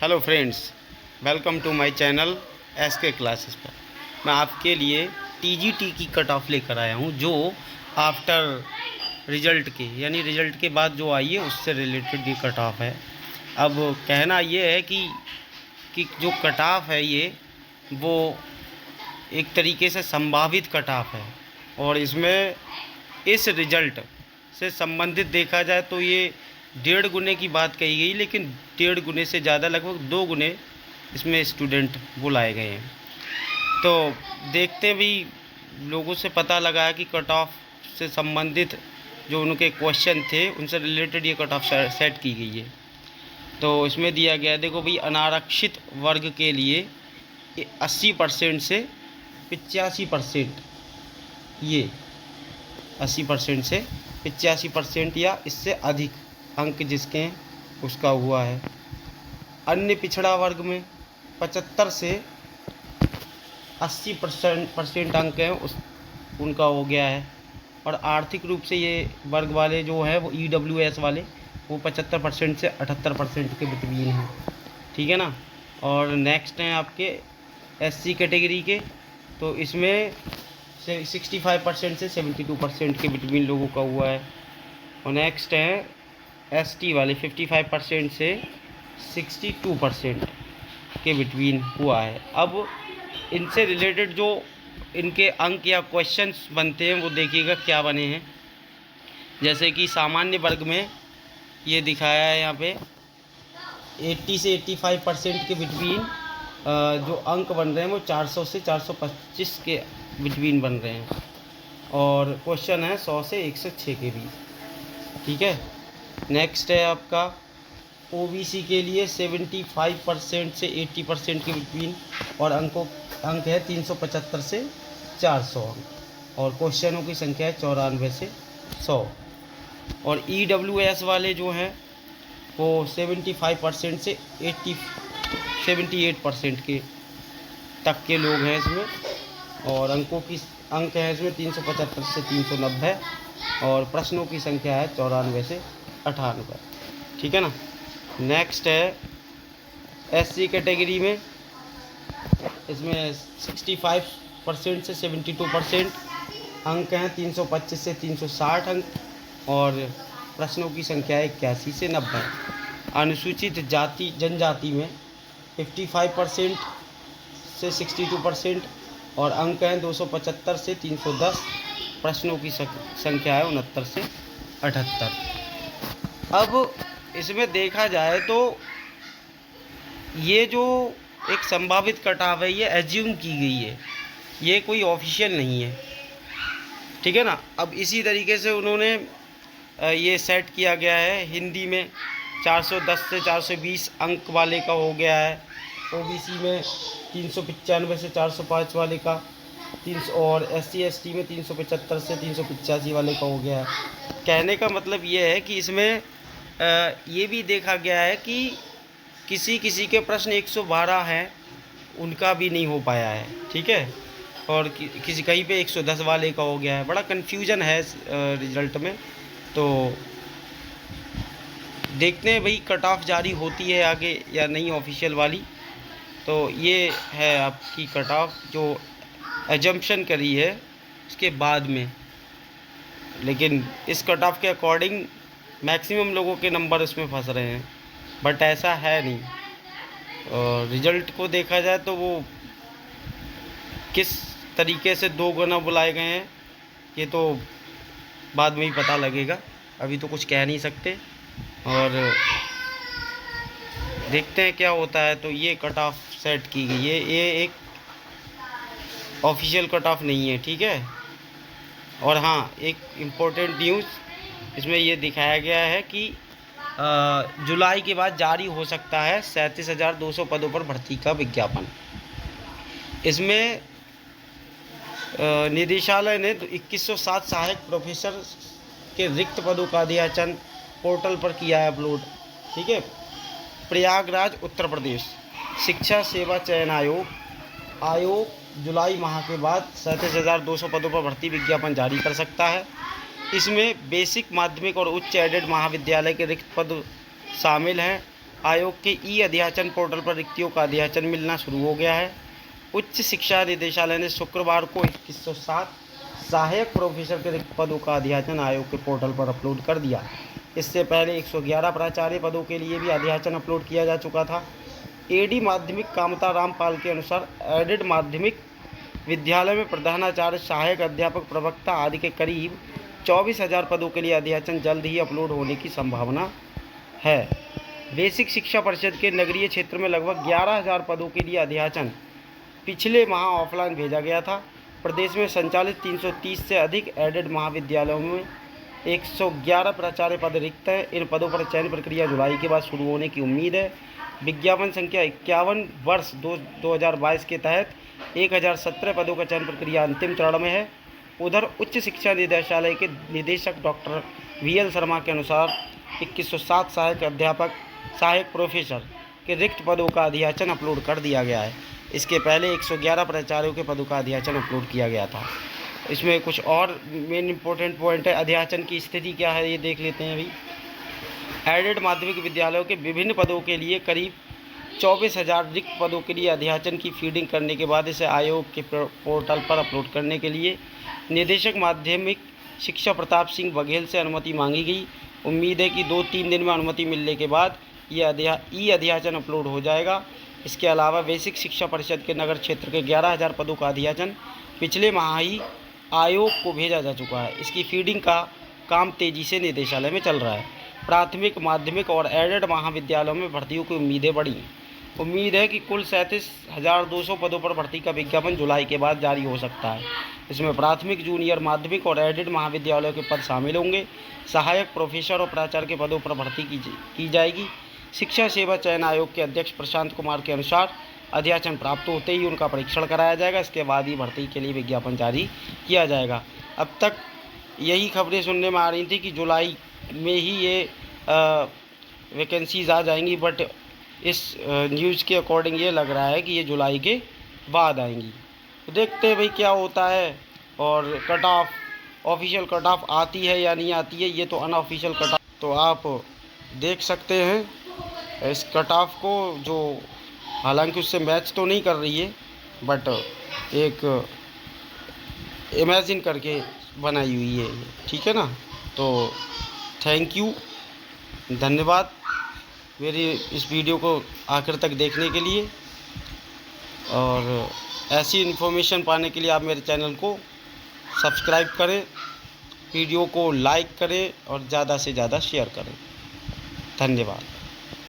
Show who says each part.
Speaker 1: Hello friends, welcome to my channel SK classes पर। मैं आपके लिए टीजीटी की कट ऑफ लेकर आया हूं, जो आफ्टर रिज़ल्ट के यानी रिज़ल्ट के बाद जो आई है उससे रिलेटेड ये कट ऑफ है। अब कहना ये है कि जो कट ऑफ है ये वो एक तरीके से संभावित कट ऑफ है, और इसमें इस रिज़ल्ट से संबंधित देखा जाए तो ये 1.5 गुने की बात कही गई, लेकिन 1.5 गुने से ज़्यादा लगभग 2 गुने इसमें स्टूडेंट बुलाए गए हैं। तो देखते भी लोगों से पता लगा है कि कट ऑफ से संबंधित जो उनके क्वेश्चन थे उनसे रिलेटेड ये कट ऑफ सेट की गई है। तो इसमें दिया गया है, देखो भाई, अनारक्षित वर्ग के लिए 80% से 85%, ये 80% से 85% या इससे अधिक अंक जिसके हैं उसका हुआ है। अन्य पिछड़ा वर्ग में 75 से 80% अंक हैं उनका हो गया है। और आर्थिक रूप से ये वर्ग वाले जो है वो EWS वाले वो 75% से 78% के बिटवीन हैं, ठीक है ना। और नेक्स्ट हैं आपके SC कैटेगरी के, तो इसमें 65% से 72% के बिटवीन लोगों का हुआ है। और नेक्स्ट है ST वाले 55% से 62% के बिटवीन हुआ है। अब इनसे रिलेटेड जो इनके अंक या क्वेश्चंस बनते हैं वो देखिएगा क्या बने हैं। जैसे कि सामान्य वर्ग में ये दिखाया है यहाँ पे 80 से 85% के बिटवीन जो अंक बन रहे हैं वो 400 से 425 के बिटवीन बन रहे हैं। और क्वेश्चन है 100 से 106 के बीच, ठीक है। नेक्स्ट है आपका OBC के लिए 75% से 80% के बिटवीन, और अंक है 375 से 400 अंक, और क्वेश्चनों की संख्या है 94 से 100। और EWS वाले जो हैं वो 75% से 78% के तक के लोग हैं इसमें, और अंक है इसमें 375 से 390, और प्रश्नों की संख्या है 94 से 98, ठीक है ना। नेक्स्ट है SC कैटेगरी में, इसमें 65% से 72% अंक हैं 325 से 360 अंक, और प्रश्नों की संख्या है 81 से 90। अनुसूचित जाति जनजाति में 55% से 62%, और अंक हैं 275 से 310, प्रश्नों की संख्या है 69 से 78। अब इसमें देखा जाए तो ये जो एक संभावित कट ऑफ है ये एज्यूम की गई है, ये कोई ऑफिशियल नहीं है, ठीक है ना। अब इसी तरीके से उन्होंने ये सेट किया गया है। हिंदी में 410 से 420 अंक वाले का हो गया है, OBC में 395 से 405 वाले का 300, और SC ST में 375 से 385 वाले का हो गया है। कहने का मतलब ये है कि इसमें ये भी देखा गया है कि किसी किसी के प्रश्न 112 हैं उनका भी नहीं हो पाया है, ठीक है। और किसी कहीं पे 110 वाले का हो गया है। बड़ा कन्फ्यूजन है रिज़ल्ट में। तो देखते हैं भाई कट ऑफ जारी होती है आगे या नहीं ऑफिशियल वाली। तो ये है आपकी कट ऑफ जो एजम्पशन करी है उसके बाद में, लेकिन इस कट ऑफ के अकॉर्डिंग मैक्सिमम लोगों के नंबर इसमें फंस रहे हैं, बट ऐसा है नहीं। और रिज़ल्ट को देखा जाए तो वो किस तरीके से 2 गुना बुलाए गए हैं ये तो बाद में ही पता लगेगा, अभी तो कुछ कह नहीं सकते, और देखते हैं क्या होता है। तो ये कट ऑफ सेट की गई है, ये एक ऑफिशियल कट ऑफ नहीं है, ठीक है। और हाँ, एक इम्पोर्टेंट न्यूज़ इसमें ये दिखाया गया है कि जुलाई के बाद जारी हो सकता है 37,200 पदों पर भर्ती का विज्ञापन। इसमें निदेशालय ने 2107 सहायक प्रोफेसर के रिक्त पदों का अध्याचन पोर्टल पर किया है अपलोड, ठीक है। प्रयागराज उत्तर प्रदेश शिक्षा सेवा चयन आयोग जुलाई माह के बाद 37,200 पदों पर भर्ती विज्ञापन जारी कर सकता है। इसमें बेसिक, माध्यमिक और उच्च एडेड महाविद्यालय के रिक्त पद शामिल हैं। आयोग के ई अध्याचन पोर्टल पर रिक्तियों का अध्याचन मिलना शुरू हो गया है। उच्च शिक्षा निदेशालय ने शुक्रवार को 2107 सहायक प्रोफेसर के रिक्त पदों का अध्याचन आयोग के पोर्टल पर अपलोड कर दिया। इससे पहले 111 प्राचार्य पदों के लिए भी अध्याचन अपलोड किया जा चुका था। एडी माध्यमिक कामता रामपाल के अनुसार एडेड माध्यमिक विद्यालय में प्रधानाचार्य, सहायक अध्यापक, प्रवक्ता आदि के करीब 24,000 पदों के लिए अध्याचन जल्द ही अपलोड होने की संभावना है। बेसिक शिक्षा परिषद के नगरीय क्षेत्र में लगभग 11,000 पदों के लिए अध्याचन पिछले माह ऑफलाइन भेजा गया था। प्रदेश में संचालित 330 से अधिक एडेड महाविद्यालयों में 111 प्राचार्य पद रिक्त हैं। इन पदों पर चयन प्रक्रिया जुलाई के बाद शुरू होने की उम्मीद है। विज्ञापन संख्या 51 वर्ष 2022 के तहत 1017 पदों का चयन प्रक्रिया अंतिम चरण में है। उधर उच्च शिक्षा निदेशालय के निदेशक डॉक्टर VL शर्मा के अनुसार 2107 सहायक अध्यापक, सहायक प्रोफेसर के रिक्त पदों का अध्याचन अपलोड कर दिया गया है। इसके पहले 111 प्राचार्यों के पदों का अध्याचन अपलोड किया गया था। इसमें कुछ और मेन इंपॉर्टेंट पॉइंट है। अध्याचन की स्थिति क्या है ये देख लेते हैं अभी। एडेड माध्यमिक विद्यालयों के विभिन्न पदों के लिए करीब 24,000 रिक्त पदों के लिए अध्याचन की फीडिंग करने के बाद इसे आयोग के पोर्टल पर अपलोड करने के लिए निदेशक माध्यमिक शिक्षा प्रताप सिंह बघेल से अनुमति मांगी गई। उम्मीद है कि 2-3 दिन में अनुमति मिलने के बाद ये ई अध्याचन अपलोड हो जाएगा। इसके अलावा बेसिक शिक्षा परिषद के नगर क्षेत्र के 11,000 पदों का अध्याचन पिछले माह ही आयोग को भेजा जा चुका है। इसकी फीडिंग का काम तेजी से निदेशालय में चल रहा है। प्राथमिक, माध्यमिक और एडेड महाविद्यालयों में भर्तियों की उम्मीदें बढ़ी। उम्मीद है कि कुल 37,200 पदों पर भर्ती का विज्ञापन जुलाई के बाद जारी हो सकता है। इसमें प्राथमिक, जूनियर माध्यमिक और एडेड महाविद्यालयों के पद शामिल होंगे। सहायक प्रोफेसर और प्राचार्य के पदों पर भर्ती की जाएगी। शिक्षा सेवा चयन आयोग के अध्यक्ष प्रशांत कुमार के अनुसार अध्याचन प्राप्त होते ही उनका परीक्षण कराया जाएगा। इसके बाद ही भर्ती के लिए विज्ञापन जारी किया जाएगा। अब तक यही खबरें सुनने में आ रही थी कि जुलाई में ही ये वैकेंसीज आ जाएंगी, बट इस न्यूज़ के अकॉर्डिंग ये लग रहा है कि ये जुलाई के बाद आएंगी। तो देखते हैं भाई क्या होता है। और cut off, official cut off आती है या नहीं आती है, ये तो अनऑफिशियल कट ऑफ तो आप देख सकते हैं इस कट ऑफ को, जो हालांकि उससे मैच तो नहीं कर रही है, बट एक इमेजिन करके बनाई हुई है, ठीक है ना। तो थैंक यू, धन्यवाद मेरी इस वीडियो को आखिर तक देखने के लिए। और ऐसी इन्फॉर्मेशन पाने के लिए आप मेरे चैनल को सब्सक्राइब करें, वीडियो को लाइक करें और ज़्यादा से ज़्यादा शेयर करें। धन्यवाद।